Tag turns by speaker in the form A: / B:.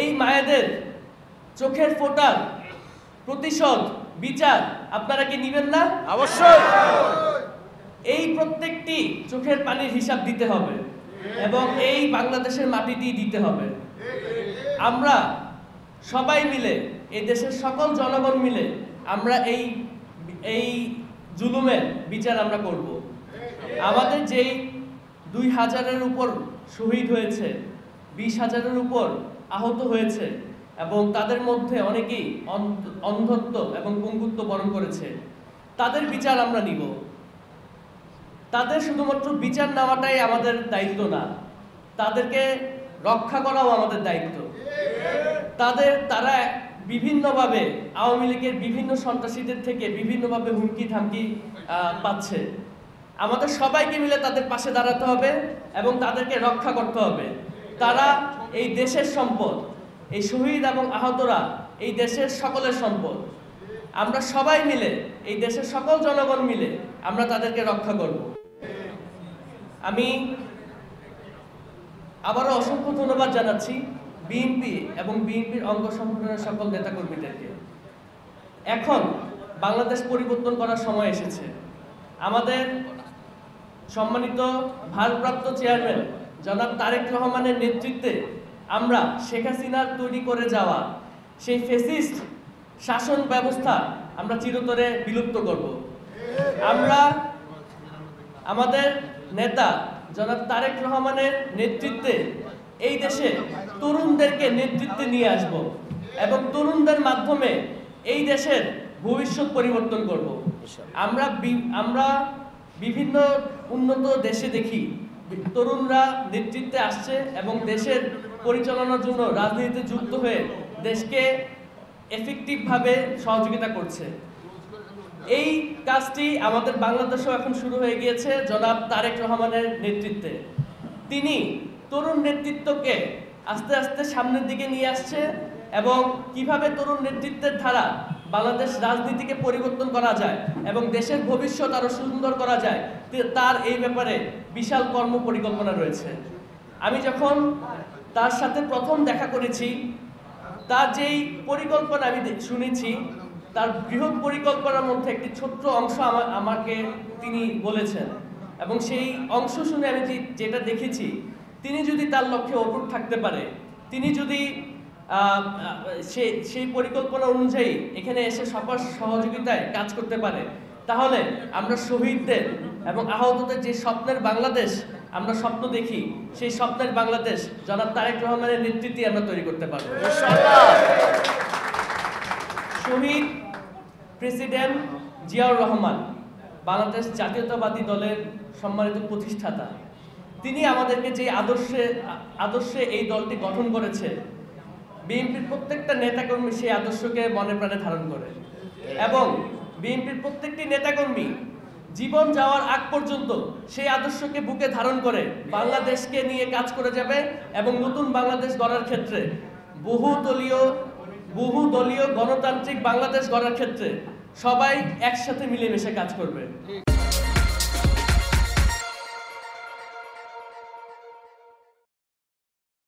A: এই মায়েদের চোখের ফোঁটার প্রতিশোধ বিচার আপনারা কি নেবেন না?
B: অবশ্যই।
A: এই প্রত্যেকটি চোখের পানির হিসাব দিতে হবে এবং এই বাংলাদেশের মাটিতেই দিতে হবে। আমরা সবাই মিলে, এই দেশের সকল জনগণ মিলে আমরা এই জুলুমের বিচার আমরা করব। আমাদের যেই 2000-এর উপর শহীদ হয়েছে, 20,000-এর উপর আহত হয়েছে এবং তাদের মধ্যে অনেকেই অন্ধত্ব এবং পঙ্গুত্ব বরণ করেছে, তাদের বিচার আমরা নিব। তাদের শুধুমাত্র বিচার নেওয়াটাই আমাদের দায়িত্ব না, তাদেরকে রক্ষা করাও আমাদের দায়িত্ব। তারা বিভিন্নভাবে আওয়ামী লীগের বিভিন্ন সন্ত্রাসীদের থেকে বিভিন্নভাবে হুমকি ধামকি পাচ্ছে। আমাদের সবাইকে মিলে তাদের পাশে দাঁড়াতে হবে এবং তাদেরকে রক্ষা করতে হবে। তারা এই দেশের সম্পদ, এই শহীদ এবং আহতরা এই দেশের সকলের সম্পদ। আমরা সবাই মিলে, এই দেশের সকল জনগণ মিলে আমরা তাদেরকে রক্ষা করব। আমি আবারও অসংখ্য ধন্যবাদ জানাচ্ছি বিএনপি এবং বিএনপির অঙ্গ সংগঠনের সকল নেতাকর্মীদেরকে। এখন বাংলাদেশ পরিবর্তন করার সময় এসেছে। আমাদের সম্মানিত ভারপ্রাপ্ত চেয়ারম্যান জনাব তারেক রহমানের নেতৃত্বে আমরা শেখ হাসিনার তৈরি করে যাওয়া সেই ফ্যাসিস্ট শাসন ব্যবস্থা আমরা চিরতরে বিলুপ্ত করব। আমরা আমাদের নেতা জনাব তারেক রহমানের নেতৃত্বে এই দেশে তরুণদেরকে নেতৃত্বে নিয়ে আসব এবং তরুণদের মাধ্যমে এই দেশের ভবিষ্যৎ পরিবর্তন করব। আমরা বিভিন্ন উন্নত দেশে দেখি তরুণরা নেতৃত্বে আসছে এবং দেশের পরিচালনার জন্য রাজনীতিতে যুক্ত হয়ে দেশকে এফেক্টিভভাবে সহযোগিতা করছে। এই কাজটি আমাদের বাংলাদেশেও এখন শুরু হয়ে গিয়েছে জনাব তারেক রহমানের নেতৃত্বে। তিনি তরুণ নেতৃত্বকে আস্তে আস্তে সামনের দিকে নিয়ে আসছে এবং কিভাবে তরুণ নেতৃত্বের ধারা বাংলাদেশ রাজনীতিকে পরিবর্তন করা যায় এবং দেশের ভবিষ্যৎ আরো সুন্দর করা যায়, তার এই ব্যাপারে বিশাল কর্ম পরিকল্পনা রয়েছে। আমি যখন তার সাথে প্রথম দেখা করেছি, তার যেই পরিকল্পনা আমি শুনেছি, তার বৃহৎ পরিকল্পনার মধ্যে একটি ছোট্ট অংশ আমাকে তিনি বলেছেন এবং সেই অংশ শুনে আমি যেটা দেখেছি, তিনি যদি তার লক্ষ্যে অটুট থাকতে পারে, তিনি যদি সেই পরিকল্পনা অনুযায়ী এখানে এসে সবার সহযোগিতায় কাজ করতে পারে, তাহলে আমরা শহীদদের এবং আহতদের যে স্বপ্নের বাংলাদেশ আমরা স্বপ্ন দেখি, সেই স্বপ্নের বাংলাদেশ জনাব তারেক রহমানের নেতৃত্বে আমরা তৈরি করতে পারবো। শহীদ প্রেসিডেন্ট জিয়াউর রহমান বাংলাদেশ জাতীয়তাবাদী দলের সম্মানিত প্রতিষ্ঠাতা। তিনি আমাদেরকে যে আদর্শে এই দলটি গঠন করেছে, বিএনপির প্রত্যেকটা নেতাকর্মী সেই আদর্শকে মনে প্রাণে ধারণ করে এবং বিএনপির প্রত্যেকটি নেতাকর্মী জীবন যাওয়ার আগ পর্যন্ত সেই আদর্শকে বুকে ধারণ করে বাংলাদেশকে নিয়ে কাজ করে যাবে এবং নতুন বাংলাদেশ গড়ার ক্ষেত্রে বহুদলীয় গণতান্ত্রিক বাংলাদেশ গড়ার ক্ষেত্রে সবাই একসাথে মিলেমিশে কাজ করবে।